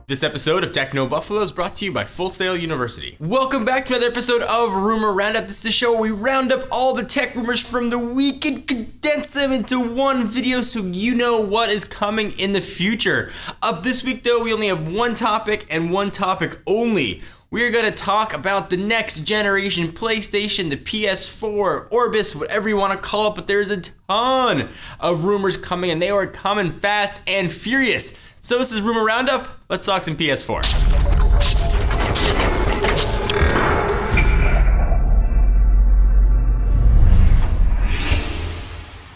This episode of Techno Buffalo is brought to you by Full Sail University. Welcome back to another episode of Rumor Roundup. This is the show where we round up all the tech rumors from the week and condense them into one video so you know what is coming in the future. Up this week though, we only have one topic and one topic only. We are going to talk about the next generation PlayStation, the PS4, Orbis, whatever you want to call it, but there's a ton of rumors coming and they are coming fast and furious. So this is Rumor Roundup. Let's talk some PS4.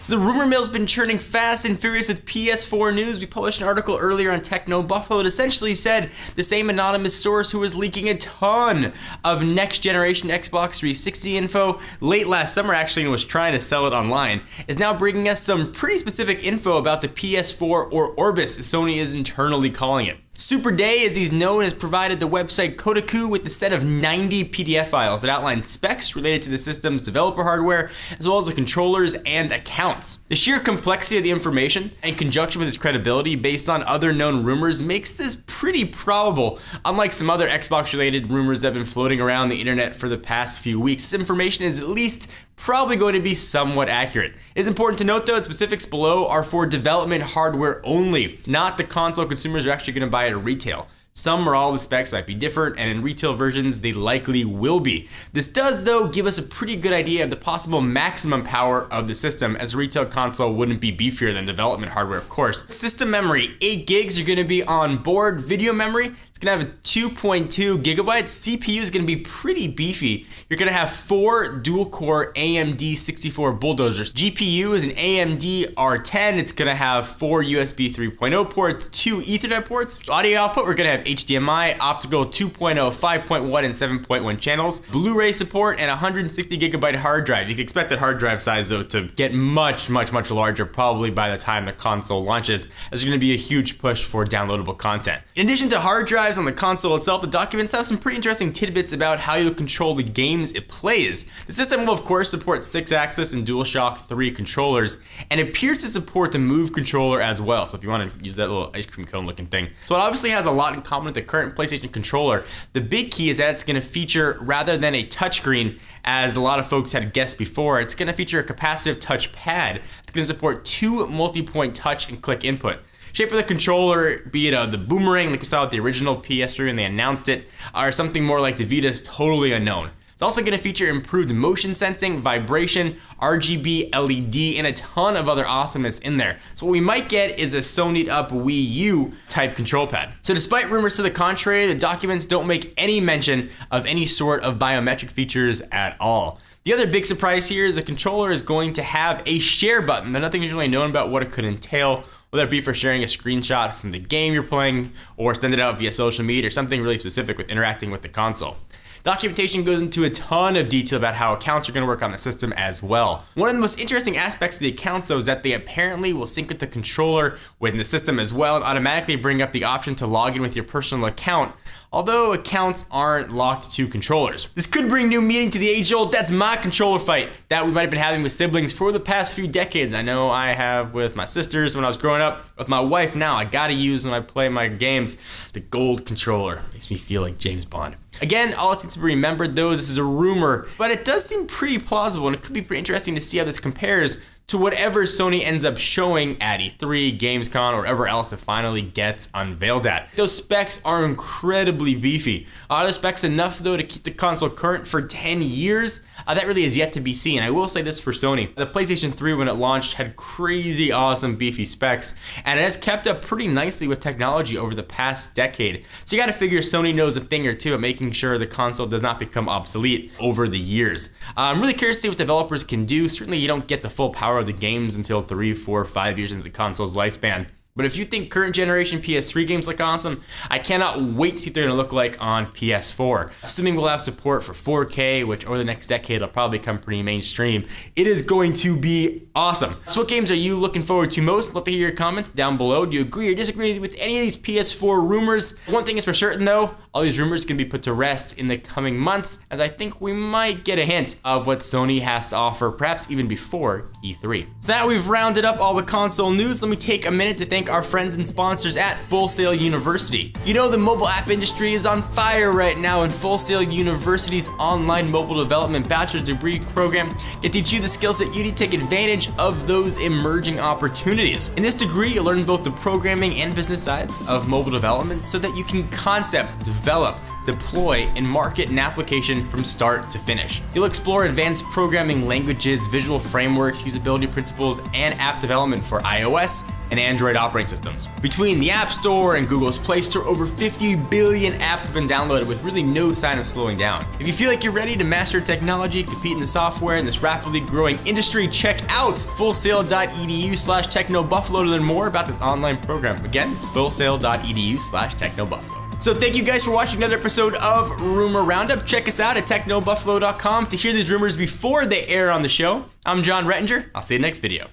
So the rumor mill's been churning fast and furious with PS4 news. We published an article earlier on Techno Buffalo that essentially said the same anonymous source who was leaking a ton of next generation Xbox 360 info late last summer actually and was trying to sell it online is now bringing us some pretty specific info about the PS4 or Orbis as Sony is internally calling it. Super Day, as he's known, has provided the website Kotaku with a set of 90 PDF files that outline specs related to the system's developer hardware, as well as the controllers and accounts. The sheer complexity of the information, in conjunction with its credibility based on other known rumors, makes this pretty probable. Unlike some other Xbox-related rumors that have been floating around the internet for the past few weeks, this information is at least probably going to be somewhat accurate. It's important to note though that specifics below are for development hardware only, not the console consumers are actually going to buy at retail. Some or all the specs might be different, and in retail versions, they likely will be. This does, though, give us a pretty good idea of the possible maximum power of the system, as a retail console wouldn't be beefier than development hardware, of course. System memory, 8 gigs are going to be on board. Video memory, it's going to have a 2.2 gigabytes. CPU is going to be pretty beefy. You're going to have 4 dual-core AMD 64 bulldozers. GPU is an AMD R10. It's going to have 4 USB 3.0 ports, 2 Ethernet ports. Audio output, we're going to have HDMI, optical 2.0, 5.1, and 7.1 channels, Blu-ray support, and 160 gigabyte hard drive. You can expect that hard drive size though to get much larger probably by the time the console launches, as there's going to be a huge push for downloadable content. In addition to hard drives on the console itself, the documents have some pretty interesting tidbits about how you'll control the games it plays. The system will of course support 6-axis and DualShock 3 controllers, and it appears to support the Move controller as well, so if you want to use that little ice cream cone looking thing. So it obviously has a lot in common with the current PlayStation controller. The big key is that it's going to feature, rather than a touchscreen, as a lot of folks had guessed before, it's going to feature a capacitive touch pad. It's going to support 2 multi-point touch and click input. Shape of the controller, be it the boomerang like we saw with the original PS3 when they announced it, or something more like the Vita is totally unknown. It's also going to feature improved motion sensing, vibration, RGB LED, and a ton of other awesomeness in there. So what we might get is a Sony'd up Wii U type control pad. So despite rumors to the contrary, the documents don't make any mention of any sort of biometric features at all. The other big surprise here is the controller is going to have a share button. There's nothing is really known about what it could entail, whether it be for sharing a screenshot from the game you're playing or send it out via social media or something really specific with interacting with the console. Documentation goes into a ton of detail about how accounts are going to work on the system as well. One of the most interesting aspects of the accounts though is that they apparently will sync with the controller within the system as well and automatically bring up the option to log in with your personal account, although accounts aren't locked to controllers. This could bring new meaning to the age-old "that's my controller" fight that we might have been having with siblings for the past few decades. I know I have with my sisters when I was growing up. With my wife now, I gotta use when I play my games the gold controller. Makes me feel like James Bond. Again, all it's to be remembered though is this is a rumor, but it does seem pretty plausible and it could be pretty interesting to see how this compares to whatever Sony ends up showing at E3, Gamescom, or wherever else it finally gets unveiled at. Those specs are incredibly beefy. Are the specs enough though to keep the console current for 10 years? That really is yet to be seen. I will say this for Sony. The PlayStation 3 when it launched had crazy awesome beefy specs, and it has kept up pretty nicely with technology over the past decade. So you gotta figure Sony knows a thing or two at making sure the console does not become obsolete over the years. I'm really curious to see what developers can do. Certainly you don't get the full power of the games until 3, 4, 5 years into the console's lifespan. But if you think current generation PS3 games look awesome, I cannot wait to see what they're gonna look like on PS4. Assuming we'll have support for 4K, which over the next decade will probably become pretty mainstream, it is going to be awesome. So what games are you looking forward to most? Love to hear your comments down below. Do you agree or disagree with any of these PS4 rumors? One thing is for certain though, all these rumors can be put to rest in the coming months, as I think we might get a hint of what Sony has to offer, perhaps even before E3. So now we've rounded up all the console news, let me take a minute to thank our friends and sponsors at Full Sail University. You know, the mobile app industry is on fire right now, and Full Sail University's online mobile development bachelor's degree program can teach you the skills that you need to take advantage of those emerging opportunities. In this degree, you'll learn both the programming and business sides of mobile development so that you can concept, develop, deploy, and market an application from start to finish. You'll explore advanced programming languages, visual frameworks, usability principles, and app development for iOS and Android operating systems. Between the App Store and Google's Play Store, over 50 billion apps have been downloaded with really no sign of slowing down. If you feel like you're ready to master technology, compete in the software in this rapidly growing industry, check out fullsail.edu/technobuffalo to learn more about this online program. Again, it's fullsail.edu/technobuffalo. So thank you guys for watching another episode of Rumor Roundup. Check us out at technobuffalo.com to hear these rumors before they air on the show. I'm John Rettinger. I'll see you next video.